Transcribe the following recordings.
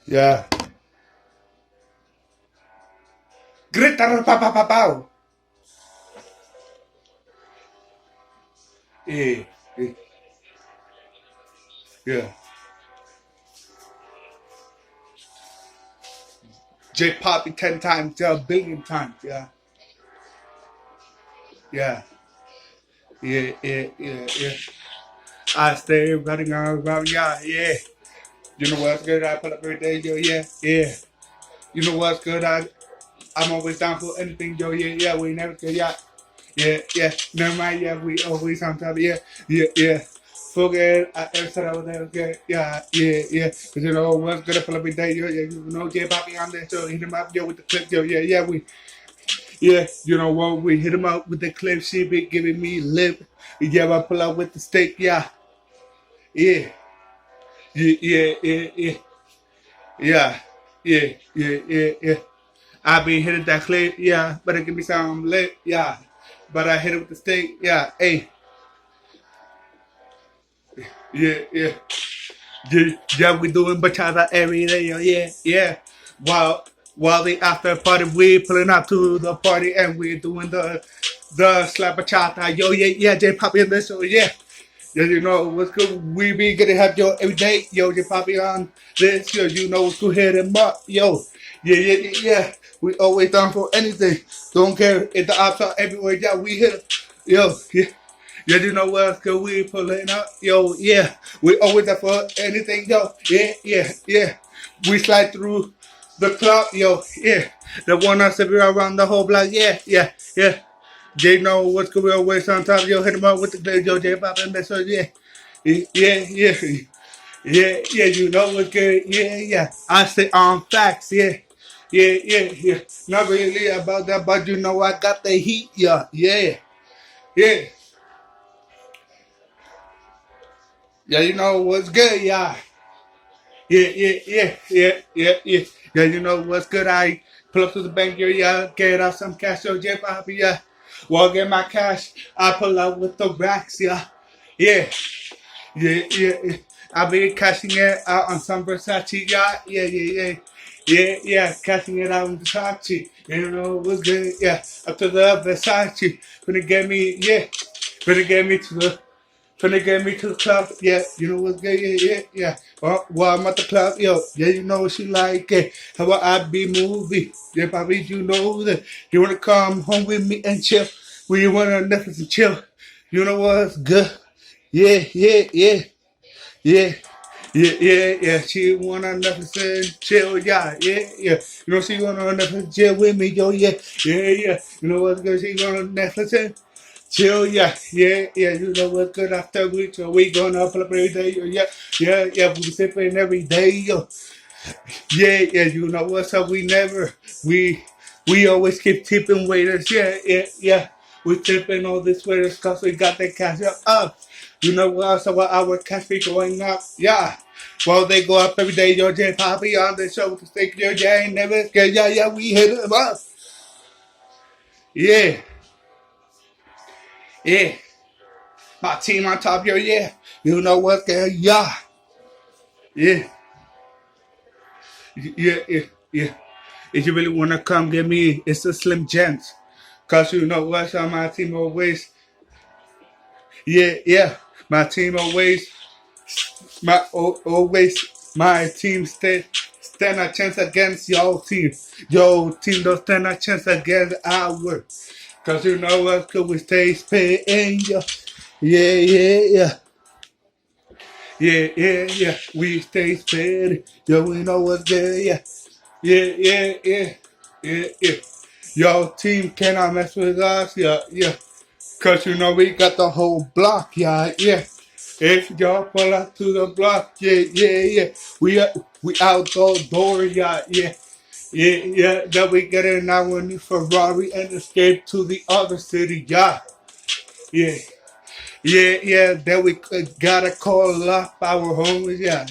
Yeah. Grita pa pa pa pa. Yeah. Yeah. J Poppy 10 times, yeah, a billion times, yeah. Yeah. Yeah. I stay running around, yeah. You know what's good? I pull up every day, yo, yeah. You know what's good? I'm always down for anything, yo, yeah. We never get, yeah. Never mind, yeah. We always on top, yeah. Forget, I ever said I was there, okay, yeah. Cause you know what's good? I pull up every day, yo, yeah. You know, J Poppy on there, so hit him up, yo, with the clip, yo, yeah. Yeah, you know what? We hit him up with the clip. She be giving me lip. Yeah, I pull out with the stick. Yeah, yeah. Yeah, yeah. I be hitting that clip, yeah, but it give me some lit, yeah. But I hit it with the stick, yeah, hey, yeah. Yeah, we doing bachata every day, yo, yeah. While the after party, we pulling up to the party and we doing the slap bachata, yo, yeah, J Poppy in this, so yeah. Yeah, you know what's good. We be getting happy yo every day. Yo, J Poppy on this. Yo, you know what's good. Hit him up. Yo, yeah. We always down for anything. Don't care if the ops are everywhere. Yeah, we hit. Yo, yeah, you know what's good. We pulling up. Yo, yeah. We always down for anything. Yo, yeah. We slide through the club. Yo, yeah. The one that's around the whole block. Yeah. Jay know what's going on with sometimes yo hit him up with the glade, yo Jay Pop and so yeah, you know what's good, yeah. I say on facts, yeah. Not really about that, but you know I got the heat, yeah. Yeah, you know what's good, yeah. Yeah, you know what's good, I pull up to the bank, yeah, get out some cash, yo Jay Pop, yeah. Well, get my cash, I pull out with the racks, yeah. Yeah. I'll be cashing it out on some Versace yacht. Yeah. Cashing it out on Versace. You know what's good? Yeah. Up to the Versace. Gonna get me, yeah. Gonna get me to the. Gonna get me to the club, yeah. You know what's good, yeah. Well, I'm at the club, yo. Yeah, you know what she like, yeah. How about I be movie? Yeah, Bobby, you know that. You wanna come home with me and chill? We wanna Netflix and chill. You know what's good? Yeah. Yeah, yeah. She wanna Netflix chill, yeah. You know she wanna Netflix chill with me, yo, yeah. You know what's good? She gonna Netflix and chill, yeah. You know what's good after week, so we gonna pull up every day, yo, yeah. We sipping every day, yo. Yeah. You know what's up? We always keep tipping waiters, yeah. We tipping all this waiters cause we got the cash up. You know what? So our cash be going up, yeah. Well, they go up every day, yo, J Poppy on the show with the stick, yo, Jay, never scared, yeah, we hit them up. Yeah. My team on top, yo, yeah. You know what's good, yeah. Yeah. If you really wanna come get me, it's a slim chance. Cause you know what's on my team always. Yeah. My team always my team stand a chance against your team. Your team don't stand a chance against ours. Cause you know what, cause we stay spitting, yo. Yeah. Yeah. We stay spitting. Yo, we know what's good, yeah. Your team cannot mess with us, yeah. Cause you know we got the whole block, yeah. If y'all pull up to the block, yeah. We out the door, yeah. Then we get in our new Ferrari and escape to the other city, yeah. Then we gotta call up our homies, yeah.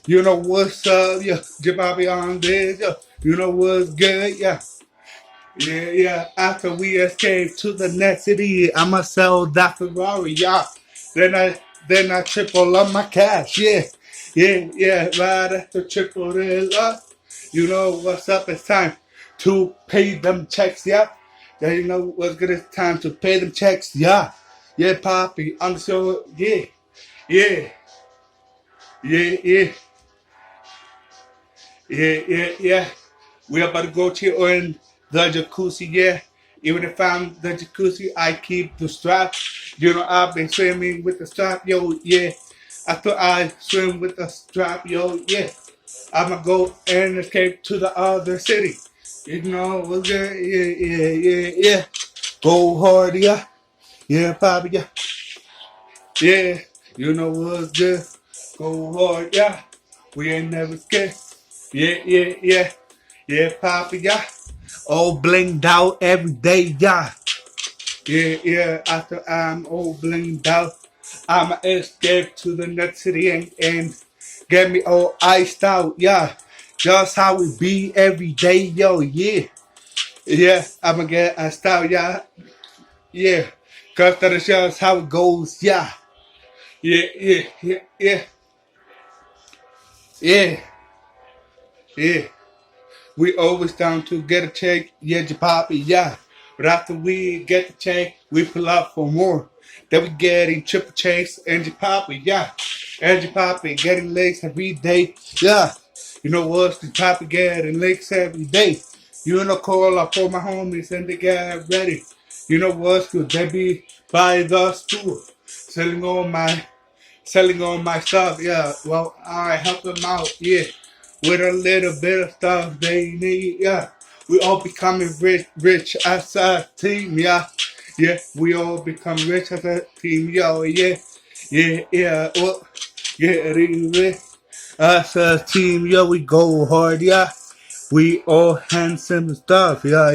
You know what's up, yeah. Jabari on this, yeah. You know what's good, yeah. Yeah. After we escape to the next city, I'ma sell that Ferrari, yeah. Then I triple up my cash, Yeah, right after triple it up. You know what's up, it's time to pay them checks, yeah. Yeah, you know what's good, it's time to pay them checks, yeah. Yeah, Poppy, on the show, yeah, yeah, yeah. Yeah. We about to go chill in the jacuzzi, yeah. Even if I'm the jacuzzi, I keep the strap. You know, I've been swimming with the strap, yo, yeah. I thought I'd swim with the strap, yo, yeah. I'ma go and escape to the other city. You know what's good, yeah. Go hard, yeah. Yeah, Papa, yeah. Yeah, you know what's good. Go hard, yeah. We ain't never scared. Yeah. Yeah, Papa, yeah. All blinged out every day, yeah. Yeah. After I'm all blinged out, I'ma escape to the next city and get me all iced out, yeah. Just how we be every day, yo, yeah. Yeah, I'ma get iced out, yeah. Yeah. Cause that's just how it goes, yeah. Yeah. Yeah. Yeah. We always down to get a check, yeah, Poppy, yeah. But after we get the check, we pull out for more. Then we getting triple checks and Poppy, yeah. And Poppy getting legs every day, yeah. You know what? Poppy getting legs every day. You know, call up for my homies and they get ready. You know what? Cause they be by the store, selling all my stuff, yeah. Well, I help them out, yeah. With a little bit of stuff they need, yeah. We all becoming rich as a team, yeah. Yeah, we all become rich as a team, yo, yeah. Well, yeah, really. As a team, yo, we go hard, yeah. We all handsome stuff, yeah.